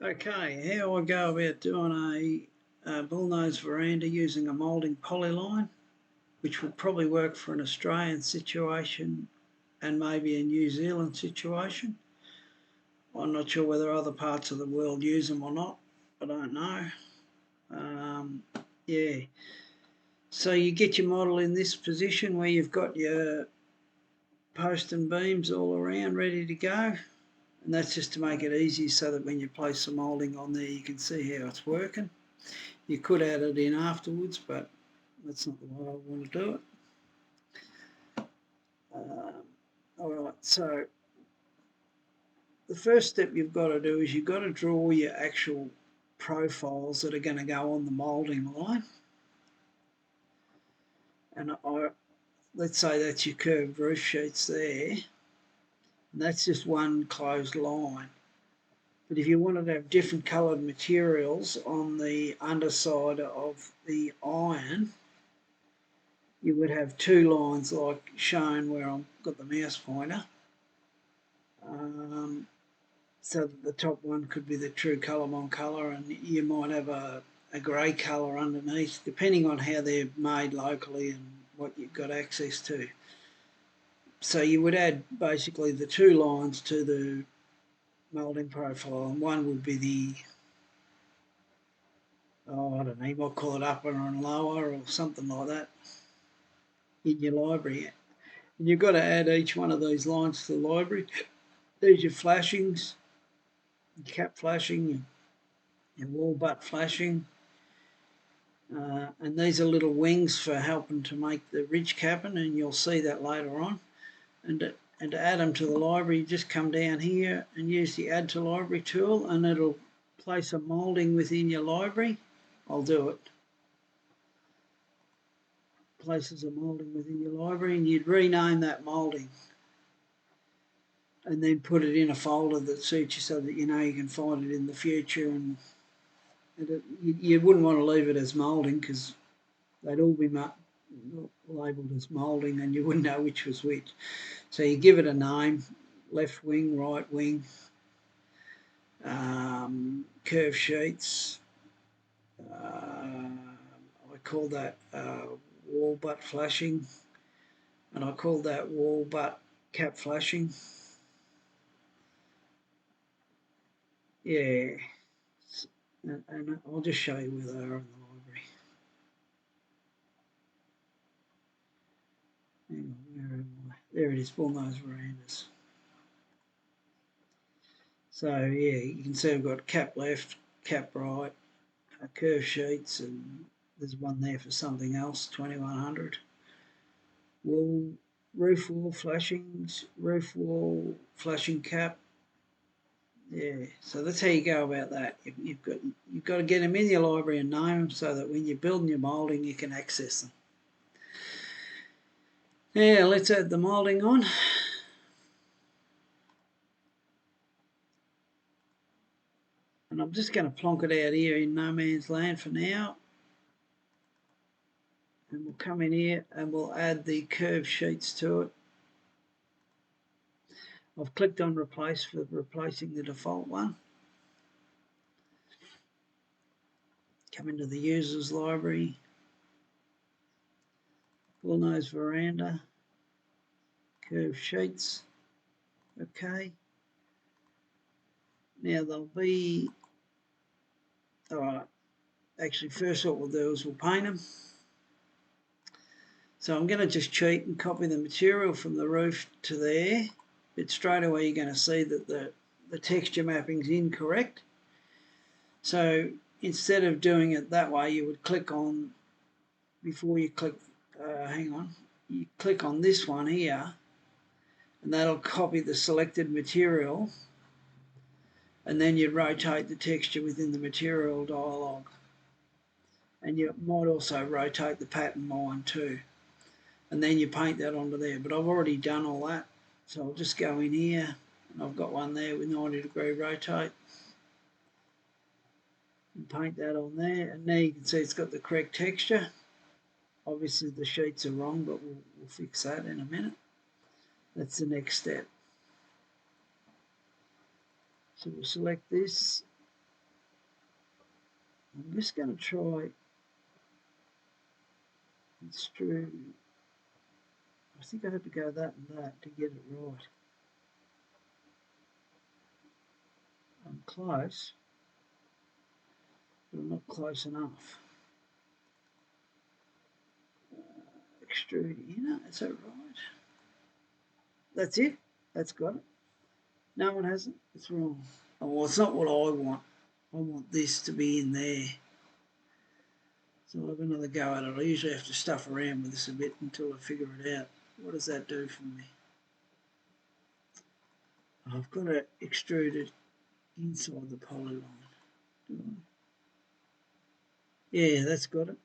Okay, how I go about doing a bullnose veranda using a moulding polyline, which would probably work for an Australian situation and maybe a New Zealand situation. I'm not sure whether other parts of the world use them or not. I don't know. Um, yeah. So you get your model in this position where you've got your post and beams all around ready to go. And that's just to make it easy so that when you place the moulding on there you can see how it's working. You could add it in afterwards, but that's not the way I want to do it. All right, so the first step you've got to do is you've got to draw your actual profiles that are going to go on the moulding line. And let's say that's your curved roof sheets there. And that's just one closed line. But if you wanted to have different coloured materials on the underside of the iron, you would have two lines like shown where I've got the mouse pointer. So that the top one could be the true colour-on colour, and you might have a grey colour underneath, depending on how they're made locally and what you've got access to. So you would add basically the two lines to the moulding profile, and one would be the, I don't know, you might call it upper and lower or something like that in your library. And you've got to add each one of these lines to the library. There's your flashings, your cap flashing, your wall butt flashing, and these are little wings for helping to make the ridge capping, and you'll see that later on. And to add them to the library, you just come down here and use the add to library tool, and it'll place a moulding within your library. I'll do it. Places a moulding within your library, and you'd rename that moulding and then put it in a folder that suits you so that you know you can find it in the future. And you wouldn't want to leave it as moulding because they'd all be labelled as moulding and you wouldn't know which was which. So you give it a name, left wing, right wing, curve sheets. I call that wall butt flashing, and I call that wall butt cap flashing. Yeah, and I'll just show you where they are in the library. Hang on, where am I? There it is, Bullnose verandas. So yeah, you can see I've got cap left, cap right, curve sheets, and there's one there for something else, 2100. Roof wall flashings, roof wall flashing cap. Yeah, so that's how you go about that. You've got to get them in your library and name them so that when you're building your moulding, you can access them. Yeah, let's add the moulding on. And I'm just going to plonk it out here in no man's land for now. And we'll come in here and we'll add the curved sheets to it. I've clicked on replace for replacing the default one. Come into the users library, Bullnose veranda, curved sheets. Okay. Now they'll be, all right, actually first what we'll do is we'll paint them. So I'm going to just cheat and copy the material from the roof to there, but straight away you're going to see that the texture mapping is incorrect. So instead of doing it that way, you would click on, before you click, you click on this one here, and that'll copy the selected material, and then you rotate the texture within the material dialog. And you might also rotate the pattern line too. And then you paint that onto there. But I've already done all that. So I'll just go in here, and I've got one there with 90-degree rotate. And paint that on there. And now you can see it's got the correct texture. Obviously the sheets are wrong, but we'll fix that in a minute. That's the next step. So we'll select this, I'm just going to try and extrude. I think I have to go that and that to get it right. I'm close, but I'm not close enough. Extrude in, is that right? That's it, that's got it. No, it hasn't, it's wrong. Oh, well, it's not what I want. I want this to be in there. So I'll have another go at it. I usually have to stuff around with this a bit until I figure it out. What does that do for me? I've got to extrude it inside the polyline. Yeah, that's got it.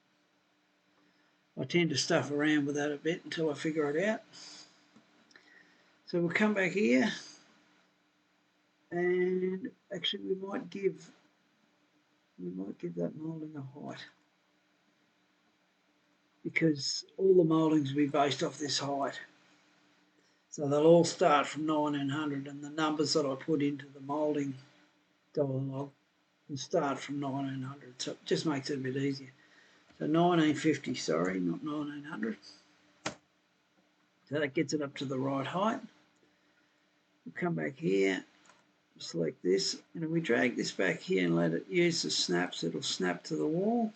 I tend to stuff around with that a bit until I figure it out. So we'll come back here, and actually we might give that moulding a height, because all the mouldings will be based off this height. So they'll all start from 1900, and the numbers that I put into the moulding dialogue will start from 1900. So it just makes it a bit easier. So 1950, sorry, not 1900. So that gets it up to the right height. We'll come back here, select this, and if we drag this back here and let it use the snaps, it'll snap to the wall.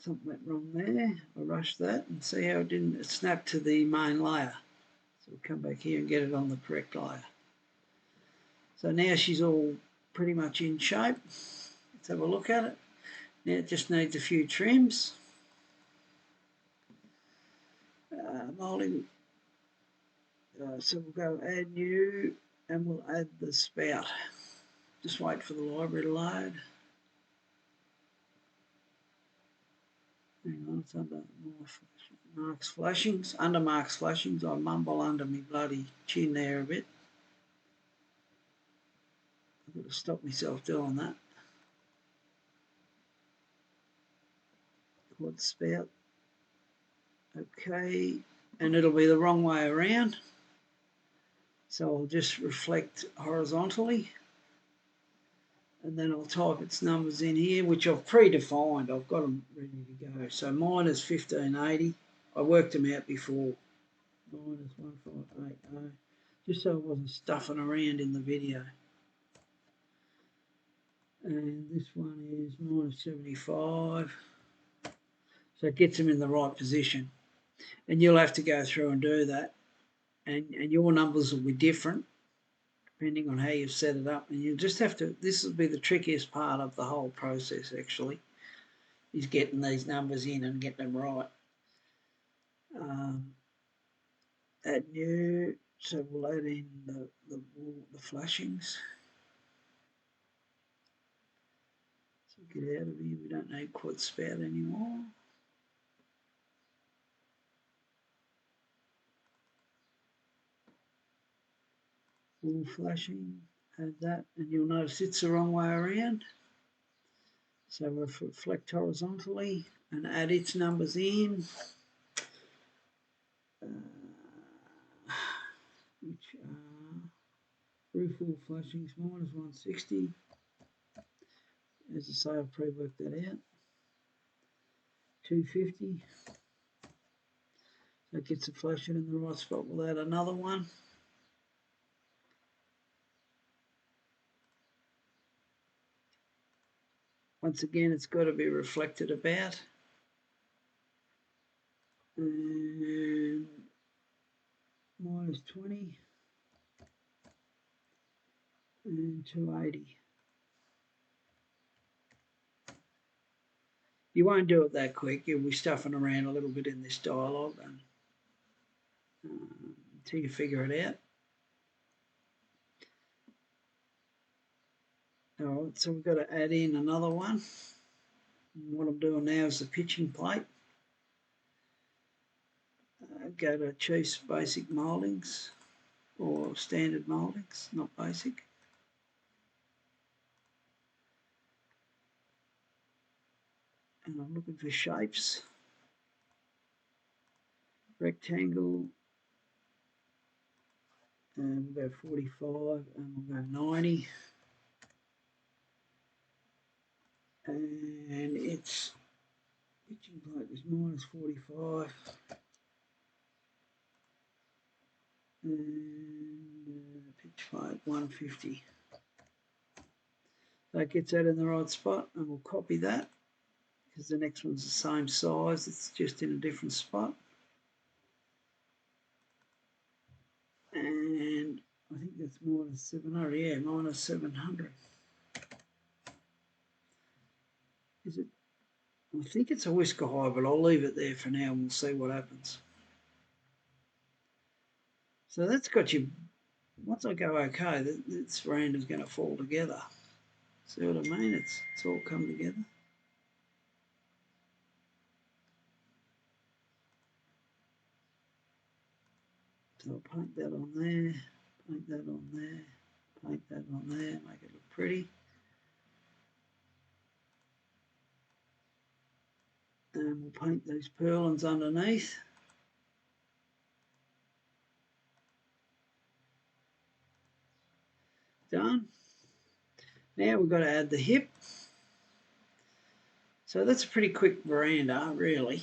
Something went wrong there. I rushed that, and see how it didn't snap to the main layer. So we'll come back here and get it on the correct layer. So now she's all pretty much in shape. Let's have a look at it. Now it just needs a few trims. Moulding. So we'll go add new, and we'll add the spout. Just wait for the library to load. Hang on, it's under Mark's flashings. Under Mark's flashings, I mumble under my bloody chin there a bit. I've got to stop myself doing that. Quad spout. Okay, and it'll be the wrong way around. So I'll just reflect horizontally, and then I'll type its numbers in here, which I've predefined. I've got them ready to go. So mine is 1580. I worked them out before. Mine is 1580, just so I wasn't stuffing around in the video. And this one is minus 75. So it gets them in the right position. And you'll have to go through and do that. And your numbers will be different depending on how you've set it up. And you'll just have to, this will be the trickiest part of the whole process actually, is getting these numbers in and getting them right. Add new, so we'll add in the flashings. So get out of here, we don't need quad spout anymore. Full flashing, add that, and you'll notice it's the wrong way around. So we'll reflect horizontally and add its numbers in, which are through full flashings, minus 160. As I say, I've pre-worked that out. 250. So it gets the flashing in the right spot. We'll add another one. Once again, it's got to be reflected about. And minus 20. And 280. You won't do it that quick. You'll be stuffing around a little bit in this dialogue and, until you figure it out. Alright, so we've got to add in another one. And what I'm doing now is the pitching plate. Go to choose basic mouldings or standard mouldings, not basic. And I'm looking for shapes. Rectangle, and we'll go 45, and we'll go 90, and its pitching plate is minus 45, and pitch plate 150. That gets that in the right spot, and we'll copy that because the next one's the same size, it's just in a different spot. And I think that's minus 700, yeah, minus 700. Is it? I think it's a whisker high, but I'll leave it there for now and we'll see what happens. So that's got you, once I go okay, this veranda's going to fall together. See what I mean? It's all come together. So I'll paint that on there, paint that on there, paint that on there, make it look pretty. And we'll paint these purlins underneath. Done. Now we've got to add the hip. So that's a pretty quick veranda, really.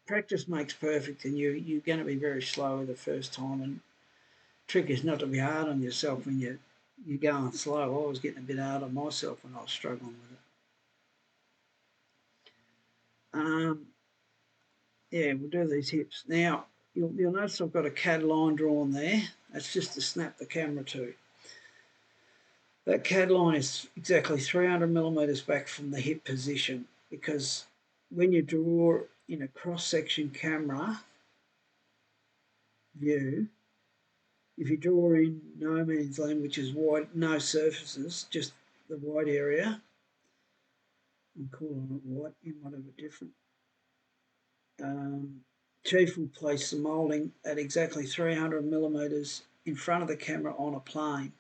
Practice makes perfect, and you're going to be very slow the first time. And the trick is not to be hard on yourself when you're going slow. I was getting a bit hard on myself when I was struggling with it. Yeah, we'll do these hips. Now, you'll notice I've got a CAD line drawn there. That's just to snap the camera to. That CAD line is exactly 300 millimeters back from the hip position, because when you draw in a cross-section camera view, if you draw in no man's land, which is white, no surfaces, just the white area, I'm calling it white, you might have a different. Chief will place the moulding at exactly 300 millimeters in front of the camera on a plane.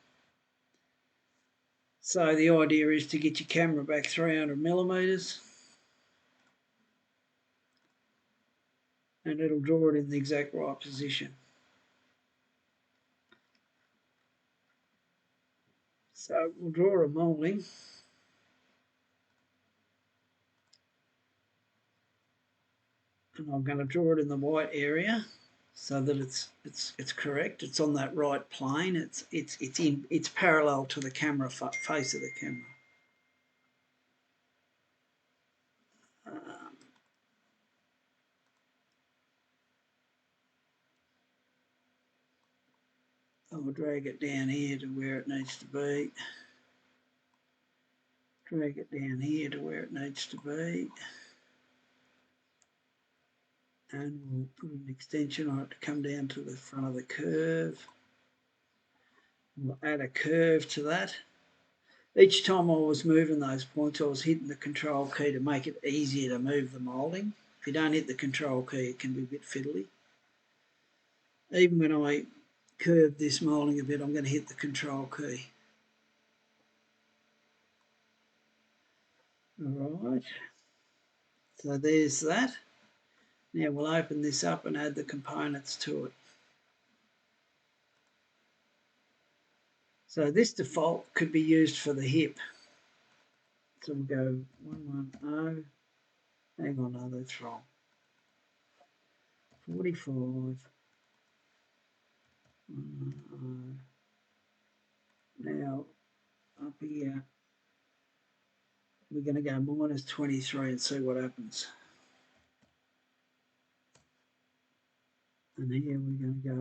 So the idea is to get your camera back 300 millimeters, and it'll draw it in the exact right position. So we'll draw a moulding. And I'm going to draw it in the white area so that it's correct. It's on that right plane. It's parallel to the camera face of the camera. I'll drag it down here to where it needs to be. Drag it down here to where it needs to be. And we'll put an extension on it to come down to the front of the curve. We'll add a curve to that. Each time I was moving those points, I was hitting the control key to make it easier to move the moulding. If you don't hit the control key, it can be a bit fiddly. Even when I curve this moulding a bit, I'm going to hit the control key. Alright, so there's that. Now we'll open this up and add the components to it. So this default could be used for the hip. So we'll go 110, hang on, no, that's wrong. 45, 110. Now up here, we're going to go minus 23 and see what happens. And here we're going to go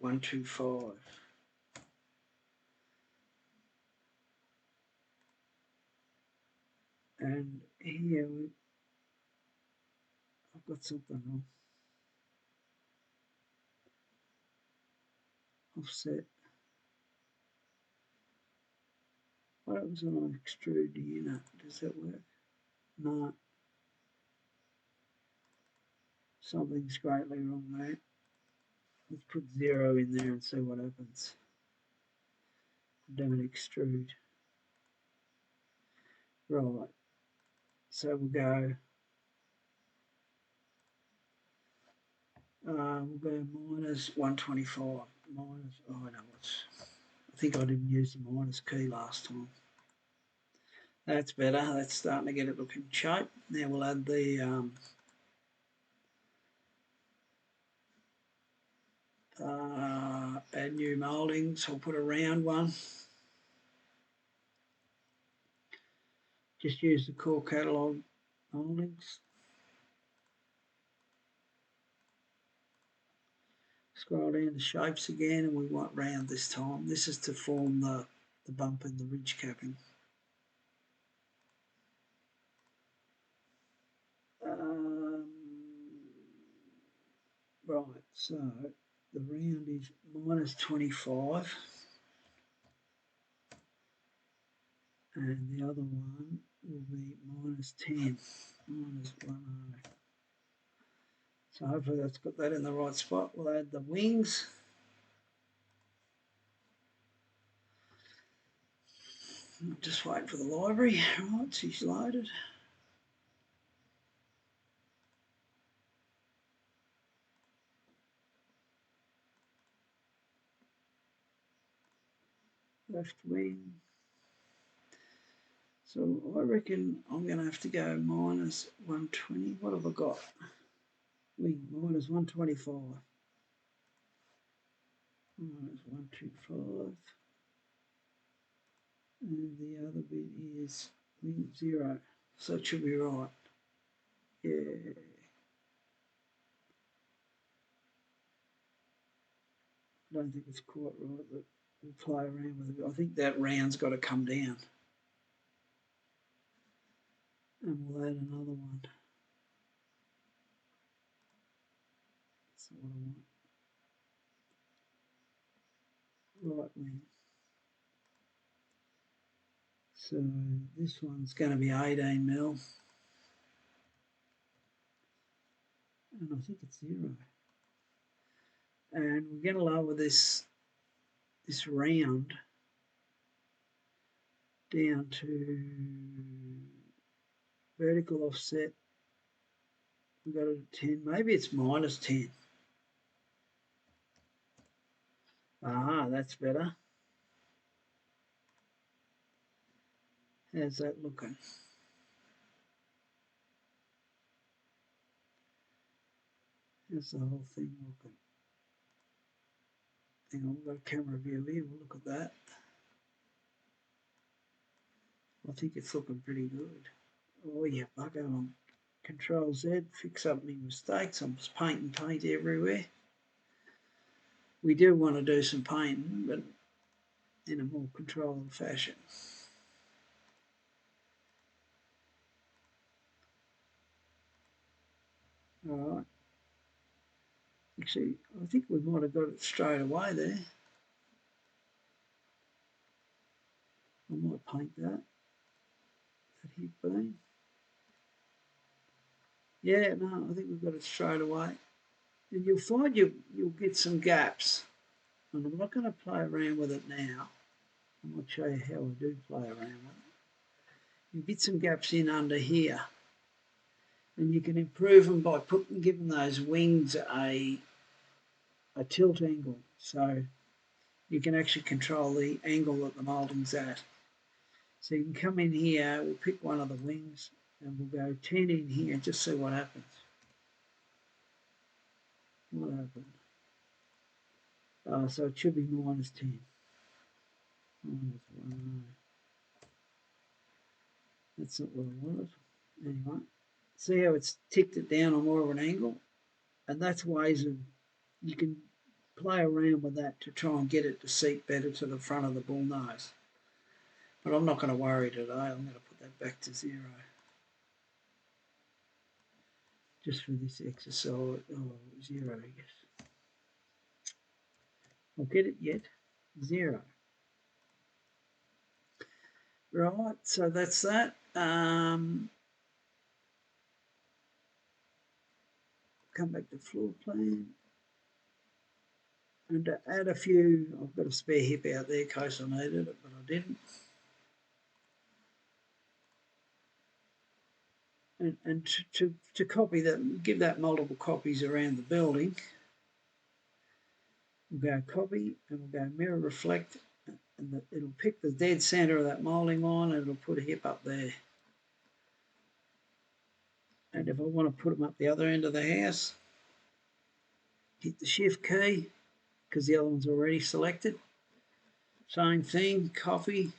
125. And here I've got something wrong. Offset. What happens when I extrude the unit? Does that work? No. Something's greatly wrong there. Let's put 0 in there and see what happens. Don't extrude. Right. So we'll go We'll go minus 125. Minus, oh no, I think I didn't use the minus key last time. That's better. That's starting to get it looking shape. Now we'll add the add new mouldings. I'll put a round one. Just use the core catalogue mouldings. Scroll down to shapes again, and we want round this time. This is to form the bump and the ridge capping. Right, so the round is minus 25. And the other one will be minus 10, minus 10. So hopefully that's got that in the right spot. We'll add the wings. Just wait for the library. Right, she's loaded. Left wing. So I reckon I'm going to have to go minus 120. What have I got? Wing, minus 125. Minus 125. And the other bit is wing 0. So it should be right. Yeah. I don't think it's quite right, but we'll play around with it. I think that round's got to come down. And we'll add another one. That's what I want. Right wing. So this one's going to be 18 mil. And I think it's 0. And we're going to lower this round down to vertical offset. We've got it at 10. Maybe it's minus 10. Ah, that's better. How's that looking? How's the whole thing looking? Hang on, we've got a camera view here. We'll look at that. I think it's looking pretty good. Oh yeah, bugger on. Control Z, fix up my mistakes. I'm just painting paint everywhere. We do want to do some painting, but in a more controlled fashion. All right. Actually, I think we might have got it straight away there. I might paint that hip beam. Yeah, no, I think we've got it straight away. And you'll find you'll get some gaps. And I'm not going to play around with it now. I might show you how I do play around with it. You get some gaps in under here. And you can improve them by giving those wings a tilt angle. So you can actually control the angle that the moulding's at. So you can come in here, we'll pick one of the wings, and we'll go 10 in here and just see what happens. What happened? So it should be minus 10. Minus 1. That's not what I wanted. Anyway, see how it's ticked it down on more of an angle? And that's ways of, you can play around with that to try and get it to seat better to the front of the bull nose. But I'm not going to worry today. I'm going to put that back to 0. Just for this exercise. Oh, 0, I guess. I'll get it yet. 0. Right, so that's that. Come back to floor plan. And to add a few, I've got a spare hip out there in case I needed it, but I didn't. And to copy that, give that multiple copies around the building. We'll go copy and we'll go mirror reflect, and it'll pick the dead center of that moulding line and it'll put a hip up there. And if I want to put them up the other end of the house, hit the shift key because the other one's already selected. Same thing, copy,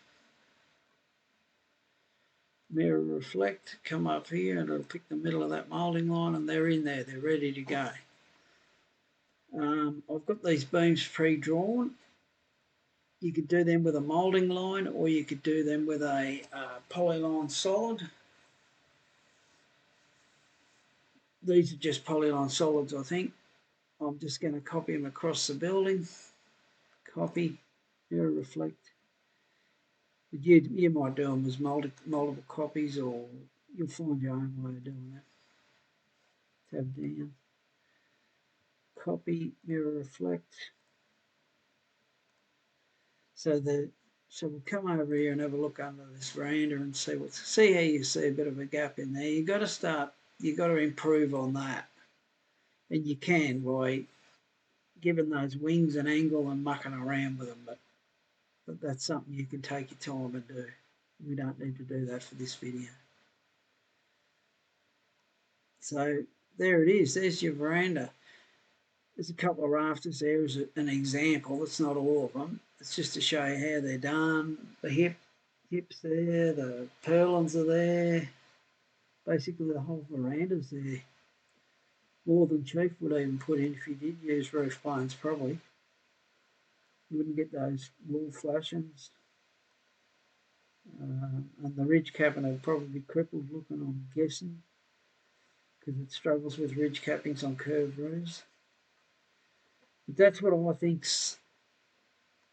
mirror reflect, come up here and it'll pick the middle of that moulding line and they're in there, they're ready to go. I've got these beams pre-drawn. You could do them with a moulding line or you could do them with a polyline solid. These are just polyline solids, I think. I'm just going to copy them across the building. Copy, mirror reflect. But you might do them as multiple copies, or you'll find your own way of doing that. Tab down. Copy, mirror reflect. So we'll come over here and have a look under this veranda and see how you see a bit of a gap in there. You've got to improve on that. And you can by giving those wings an angle and mucking around with them, but that's something you can take your time and do. We don't need to do that for this video. So there it is, there's your veranda. There's a couple of rafters there as an example. It's not all of them. It's just to show you how they're done. The hips there, the purlins are there. Basically the whole veranda's there. More than Chief would even put in if you did use roof planes, probably. You wouldn't get those wall flashings. And the ridge capping would probably be crippled looking, I'm guessing, because it struggles with ridge cappings on curved roofs. But that's what I think's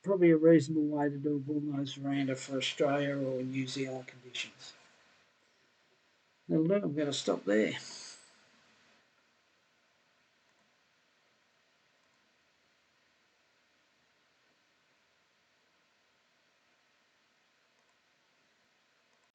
probably a reasonable way to do a bullnose veranda for Australia or New Zealand conditions. That'll do. I'm going to stop there.